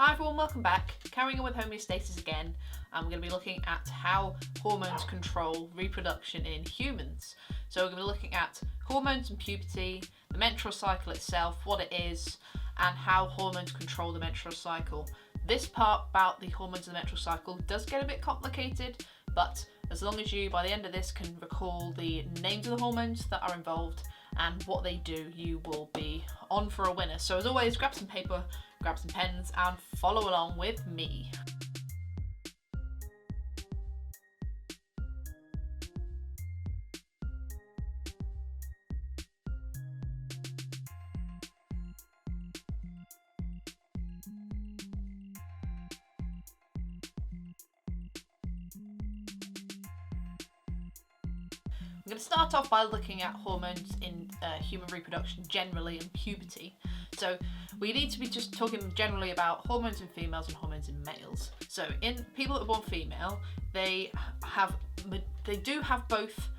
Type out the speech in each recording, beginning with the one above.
Hi everyone, welcome back. Carrying on with homeostasis again, we're going to be looking at how hormones control reproduction in humans. So we're going to be looking at hormones and puberty, the menstrual cycle itself, what it is, and how hormones control the menstrual cycle. This part about the hormones and the menstrual cycle does get a bit complicated, but as long as you, by the end of this, can recall the names of the hormones that are involved and what they do, you will be on for a winner. So as always, grab some paper, grab some pens, and follow along with me. I'm going to start off by looking at hormones in human reproduction generally and puberty. So we need to be just talking generally about hormones in females and hormones in males. So in people that are born female, they do have both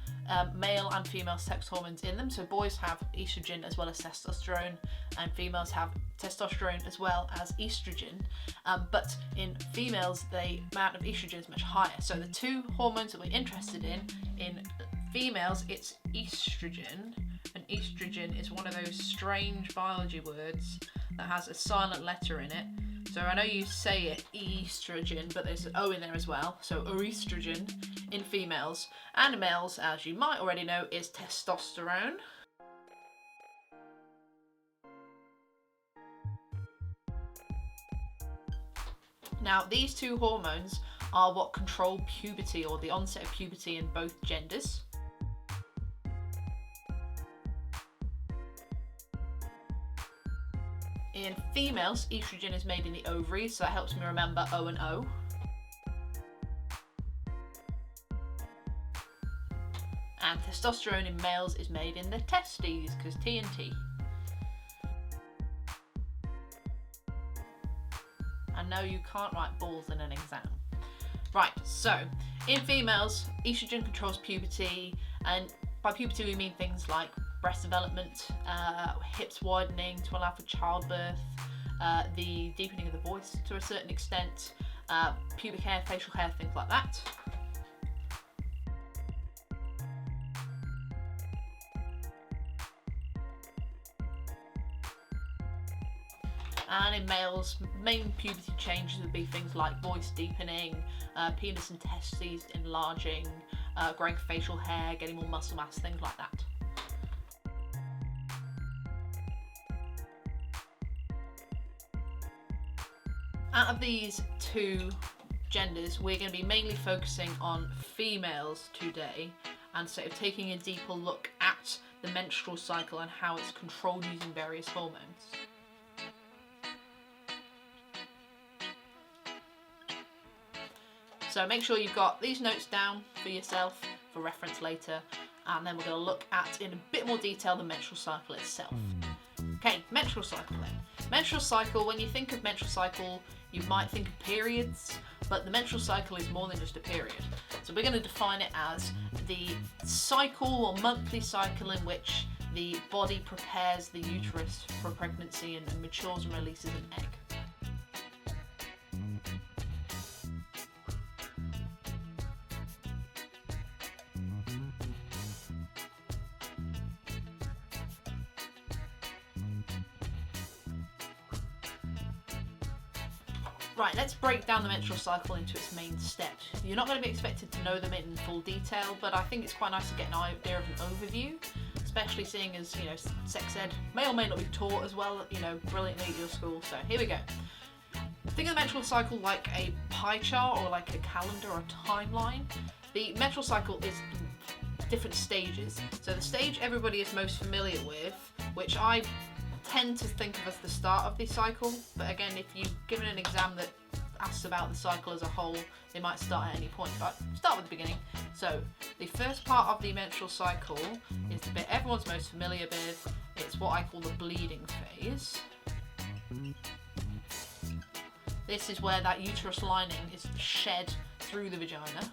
male and female sex hormones in them. So boys have estrogen as well as testosterone, and females have testosterone as well as estrogen. But in females, the amount of estrogen is much higher. So the two hormones that we're interested in females, it's estrogen, and estrogen is one of those strange biology words that has a silent letter in it. So I know you say it estrogen, but there's an O in there as well. So estrogen in females, and in males, as you might already know, is testosterone. Now, these two hormones are what control puberty, or the onset of puberty, in both genders. In females, estrogen is made in the ovaries, so that helps me remember O and O. And testosterone in males is made in the testes, because T and T. And no, you can't write balls in an exam. Right, so in females, estrogen controls puberty, and by puberty we mean things like breast development, hips widening to allow for childbirth, the deepening of the voice to a certain extent, pubic hair, facial hair, things like that. And in males, main puberty changes would be things like voice deepening, penis and testes enlarging, growing facial hair, getting more muscle mass, things like that. Out of these two genders, we're going to be mainly focusing on females today, and sort of taking a deeper look at the menstrual cycle and how it's controlled using various hormones. So make sure you've got these notes down for yourself for reference later, and then we're going to look at, in a bit more detail, the menstrual cycle itself. Okay, menstrual cycle then. Menstrual cycle, when you think of menstrual cycle, you might think of periods, but the menstrual cycle is more than just a period. So we're going to define it as the cycle or monthly cycle in which the body prepares the uterus for pregnancy and matures and releases an egg. Right, let's break down the menstrual cycle into its main steps. You're not going to be expected to know them in full detail, but I think it's quite nice to get an idea of an overview, especially seeing as, sex ed may or may not be taught as well, brilliantly at your school. So here we go. Think of the menstrual cycle like a pie chart or like a calendar or a timeline. The menstrual cycle is different stages. So the stage everybody is most familiar with, which I tend to think of as the start of the cycle, but again, if you've given an exam that asks about the cycle as a whole, they might start at any point, but start with the beginning. So the first part of the menstrual cycle is the bit everyone's most familiar with. It's what I call the bleeding phase. This is where that uterus lining is shed through the vagina.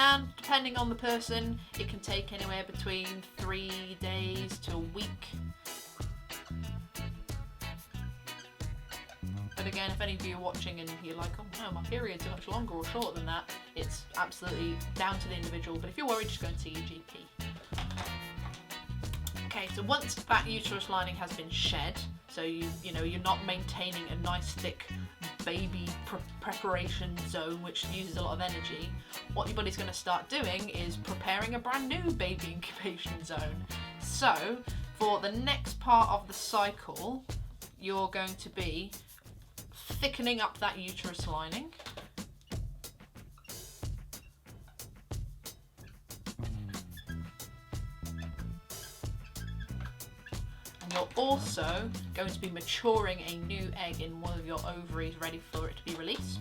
and depending on the person, it can take anywhere between 3 days to a week. But again, if any of you are watching and you're like, oh no, my periods are much longer or shorter than that, it's absolutely down to the individual. But if you're worried, just go and see your GP. Okay, so once that uterus lining has been shed, so you're not maintaining a nice thick baby preparation zone which uses a lot of energy, what your body's going to start doing is preparing a brand new baby incubation zone. So for the next part of the cycle, you're going to be thickening up that uterus lining. And you're also going to be maturing a new egg in one of your ovaries, ready for it to be released.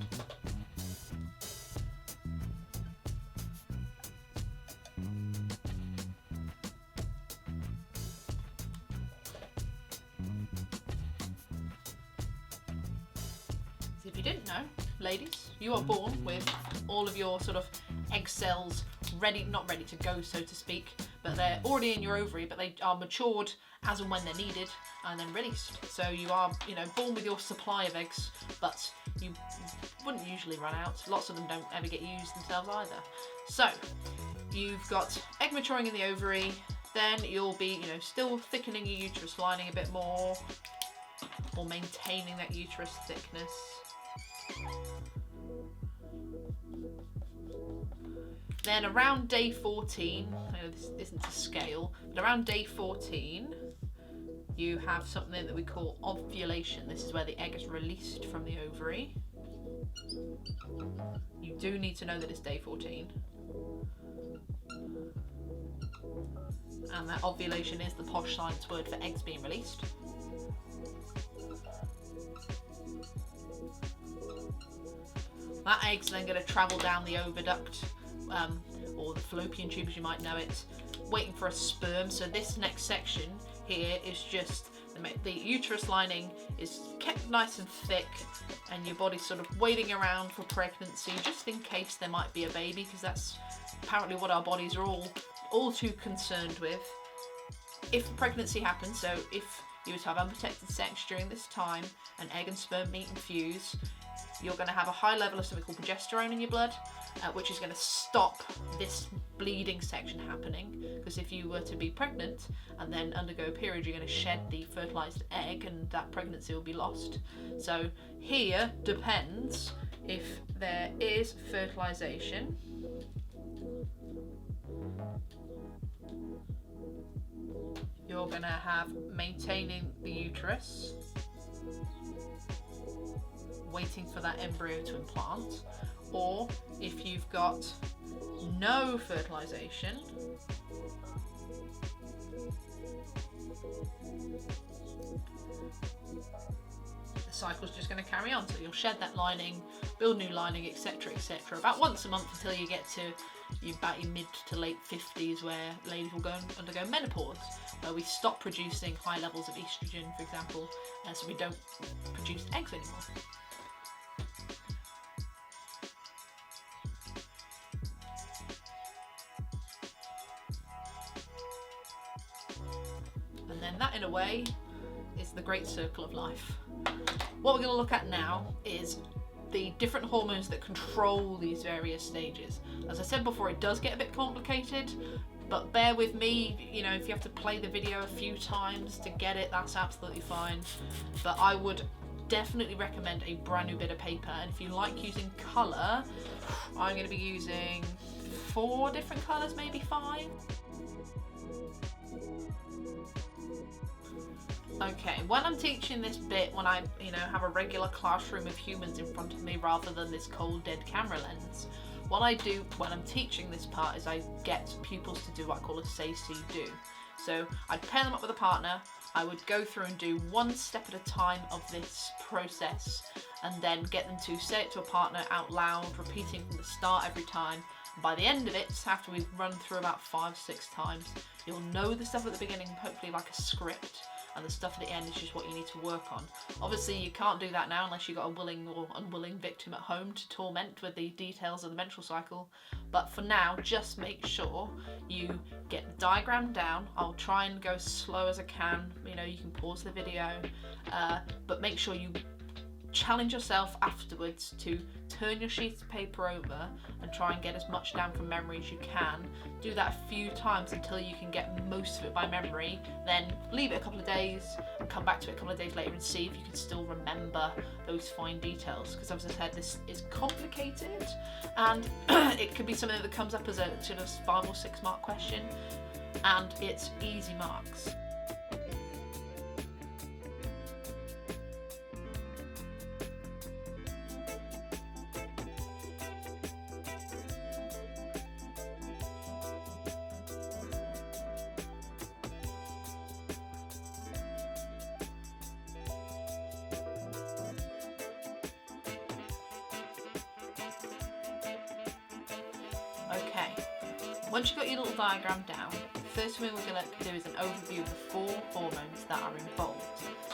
If you didn't know, ladies, you are born with all of your sort of egg cells not ready to go, so to speak, but they're already in your ovary, but they are matured as and when they're needed and then released. So you are, born with your supply of eggs, but you wouldn't usually run out. Lots of them don't ever get used themselves either. So you've got egg maturing in the ovary, then you'll be, still thickening your uterus lining a bit more, or maintaining that uterus thickness. Then around day 14, I know this isn't a scale, but around day 14, you have something that we call ovulation. This is where the egg is released from the ovary. You do need to know that it's day 14. And that ovulation is the posh science word for eggs being released. That egg's then going to travel down the oviduct, or the fallopian tube as you might know it, waiting for a sperm. So this next section here is just the uterus lining is kept nice and thick, and your body's sort of waiting around for pregnancy just in case there might be a baby, because that's apparently what our bodies are all too concerned with. If pregnancy happens, so if you were to have unprotected sex during this time and egg and sperm meet and fuse, you're going to have a high level of something called progesterone in your blood, which is going to stop this bleeding section happening. Because if you were to be pregnant and then undergo a period, you're going to shed the fertilized egg and that pregnancy will be lost. So here depends if there is fertilization. You're going to have maintaining the uterus, waiting for that embryo to implant, or if you've got no fertilization, the cycle's just going to carry on. So you'll shed that lining, build new lining, etc., etc., about once a month until you get to about your mid to late 50s, where ladies will undergo menopause, where we stop producing high levels of estrogen, for example, so we don't produce eggs anymore. And then that, in a way, is the great circle of life. What we're going to look at now is the different hormones that control these various stages. As I said before, it does get a bit complicated, but bear with me, if you have to play the video a few times to get it, that's absolutely fine. But I would definitely recommend a brand new bit of paper, and if you like using colour, I'm going to be using 4 different colours, maybe 5. Okay, when I'm teaching this bit, when I, have a regular classroom of humans in front of me rather than this cold dead camera lens, what I do when I'm teaching this part is I get pupils to do what I call a say-see-do. So I'd pair them up with a partner, I would go through and do one step at a time of this process, and then get them to say it to a partner out loud, repeating from the start every time. And by the end of it, after we've run through about 5-6 times, you'll know the stuff at the beginning, hopefully like a script. and the stuff at the end is just what you need to work on. Obviously you can't do that now unless you've got a willing or unwilling victim at home to torment with the details of the menstrual cycle, but for now just make sure you get the diagram down. I'll try and go as slow as I can, you know, you can pause the video, but make sure you challenge yourself afterwards to turn your sheet of paper over and try and get as much down from memory as you can. Do that a few times until you can get most of it by memory, then leave it a couple of days and come back to it a couple of days later and see if you can still remember those fine details, because as I said, this is complicated and it could be something that comes up as a sort of 5 or 6 mark question, and it's easy marks. Okay, once you've got your little diagram down, the first thing we're going to do is an overview of the 4 hormones that are involved.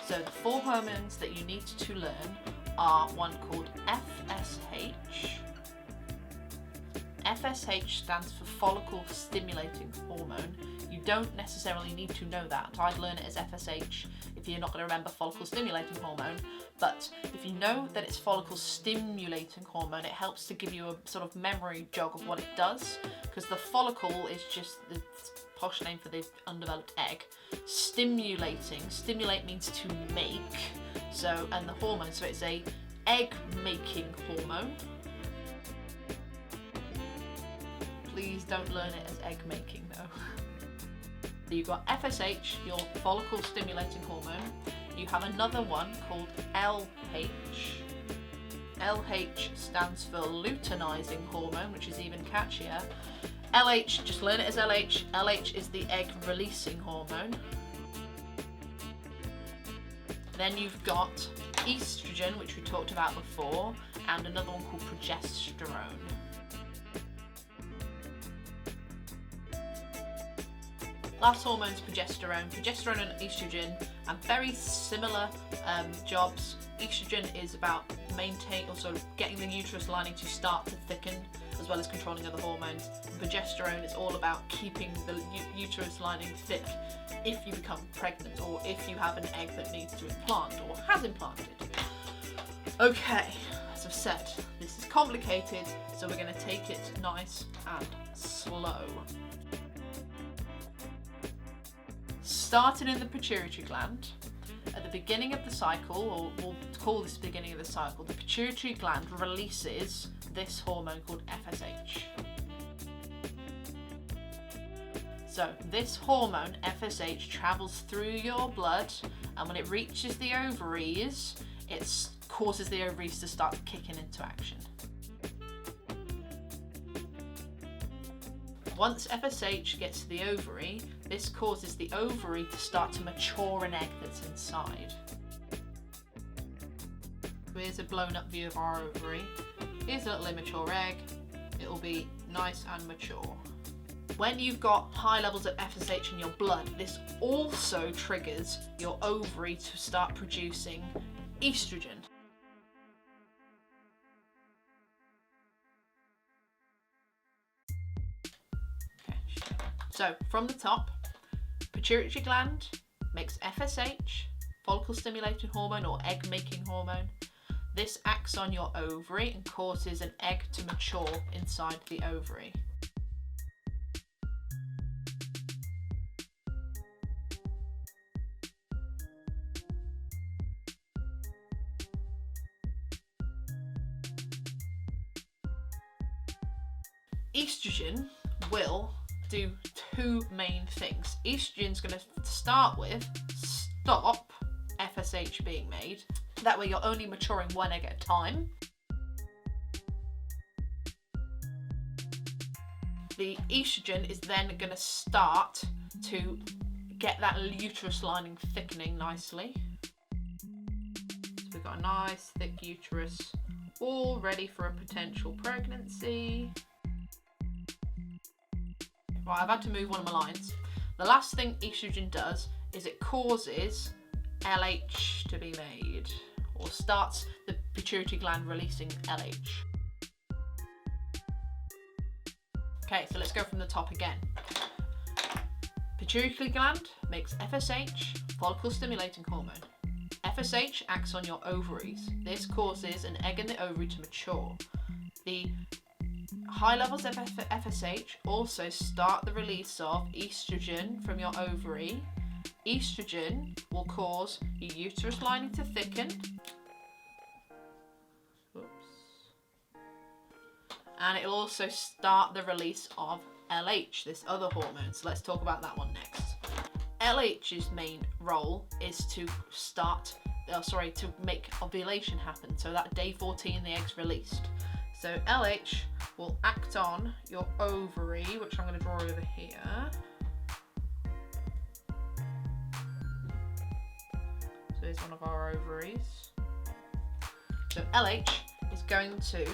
So the 4 hormones that you need to learn are one called FSH. FSH stands for follicle stimulating hormone. You don't necessarily need to know that. I'd learn it as FSH if you're not going to remember follicle stimulating hormone, but if you know that it's follicle stimulating hormone, it helps to give you a sort of memory jog of what it does, because the follicle is just the posh name for the undeveloped egg. Stimulate means to make, so, and the hormone, so it's a egg making hormone. Please don't learn it as egg making though. So you've got FSH, your follicle stimulating hormone. You have another one called LH. LH stands for luteinizing hormone, which is even catchier. LH, just learn it as LH. LH is the egg releasing hormone. Then you've got estrogen, which we talked about before, and another one called progesterone. Last hormone is progesterone. Progesterone and estrogen have very similar jobs. Estrogen is about getting the uterus lining to start to thicken, as well as controlling other hormones. And progesterone is all about keeping the uterus lining thick if you become pregnant or if you have an egg that needs to implant or has implanted. Okay, as I've said, this is complicated, so we're going to take it nice and slow. Starting in the pituitary gland, at the beginning of the cycle, or we'll call this the beginning of the cycle, the pituitary gland releases this hormone called FSH. So this hormone, FSH, travels through your blood, and when it reaches the ovaries, it causes the ovaries to start kicking into action. Once FSH gets to the ovary, this causes the ovary to start to mature an egg that's inside. Here's a blown up view of our ovary. Here's a little immature egg. It will be nice and mature. When you've got high levels of FSH in your blood, this also triggers your ovary to start producing estrogen. So from the top, pituitary gland makes FSH, follicle stimulating hormone or egg making hormone. This acts on your ovary and causes an egg to mature inside the ovary. Estrogen will do 2 main things. Estrogen's going to start with stop FSH being made. That way you're only maturing 1 egg at a time. The estrogen is then going to start to get that uterus lining thickening nicely. So we've got a nice thick uterus, all ready for a potential pregnancy. Right, I've had to move one of my lines. The last thing estrogen does is it causes LH to be made, or starts the pituitary gland releasing LH. Okay, so let's go from the top again. Pituitary gland makes FSH, follicle stimulating hormone. FSH acts on your ovaries. This causes an egg in the ovary to mature. The high levels of FSH also start the release of estrogen from your ovary. Estrogen will cause your uterus lining to thicken. And it will also start the release of LH, this other hormone. So let's talk about that one next. LH's main role is to make ovulation happen. So that day 14, the egg's released. So LH will act on your ovary, which I'm going to draw over here. So here's one of our ovaries. So LH is going to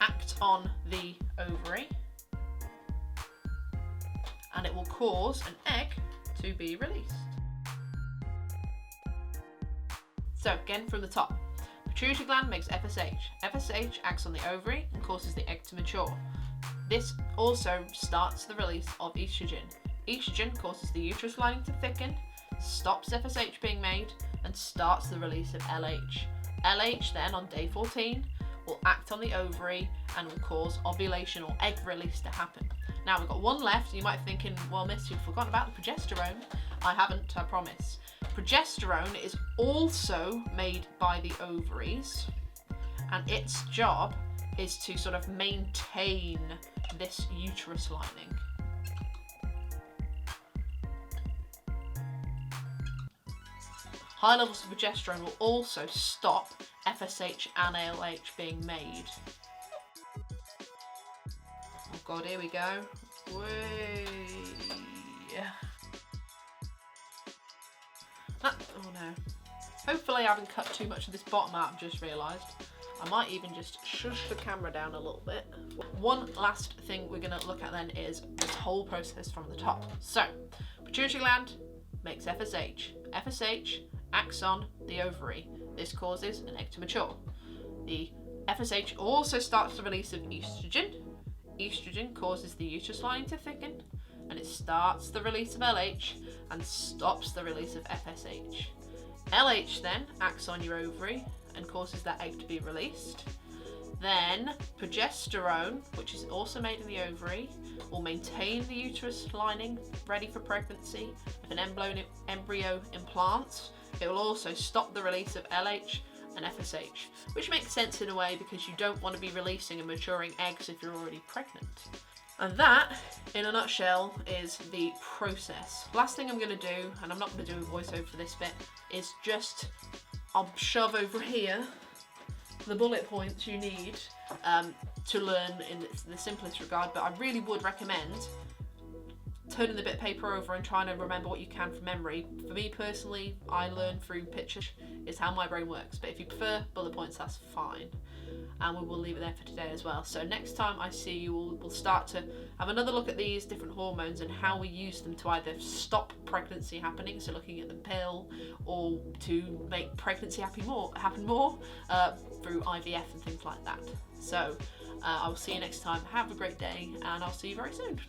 act on the ovary, and it will cause an egg to be released. So again from the top, pituitary gland makes FSH. FSH acts on the ovary and causes the egg to mature. This also starts the release of estrogen. Estrogen causes the uterus lining to thicken, stops FSH being made, and starts the release of LH. LH then on day 14 will act on the ovary and will cause ovulation or egg release to happen. Now we've got one left. You might be thinking, well, miss, you've forgotten about the progesterone. I haven't, I promise. Progesterone is also made by the ovaries, and its job is to sort of maintain this uterus lining. High levels of progesterone will also stop FSH and LH being made. Oh god, here we go. Whee. Oh no. Hopefully I haven't cut too much of this bottom out, I've just realised. I might even just shush the camera down a little bit. One last thing we're going to look at then is this whole process from the top. So, pituitary gland makes FSH. FSH acts on the ovary. This causes an egg to mature. The FSH also starts the release of estrogen. Estrogen causes the uterus lining to thicken, and it starts the release of LH and stops the release of FSH. LH then acts on your ovary and causes that egg to be released. Then progesterone, which is also made in the ovary, will maintain the uterus lining ready for pregnancy. If an embryo implants, it will also stop the release of LH and FSH, which makes sense in a way because you don't want to be releasing and maturing eggs if you're already pregnant. And that, in a nutshell, is the process. Last thing I'm going to do, and I'm not going to do a voiceover for this bit, is just I'll shove over here the bullet points you need to learn in the simplest regard, but I really would recommend turning the bit of paper over and trying to remember what you can from memory. For me personally, I learn through pictures, is how my brain works, but if you prefer bullet points, that's fine. And we will leave it there for today as well. So next time I see you, we'll start to have another look at these different hormones and how we use them to either stop pregnancy happening, so looking at the pill, or to make pregnancy happen more through IVF and things like that. So I will see you next time. Have a great day, and I'll see you very soon.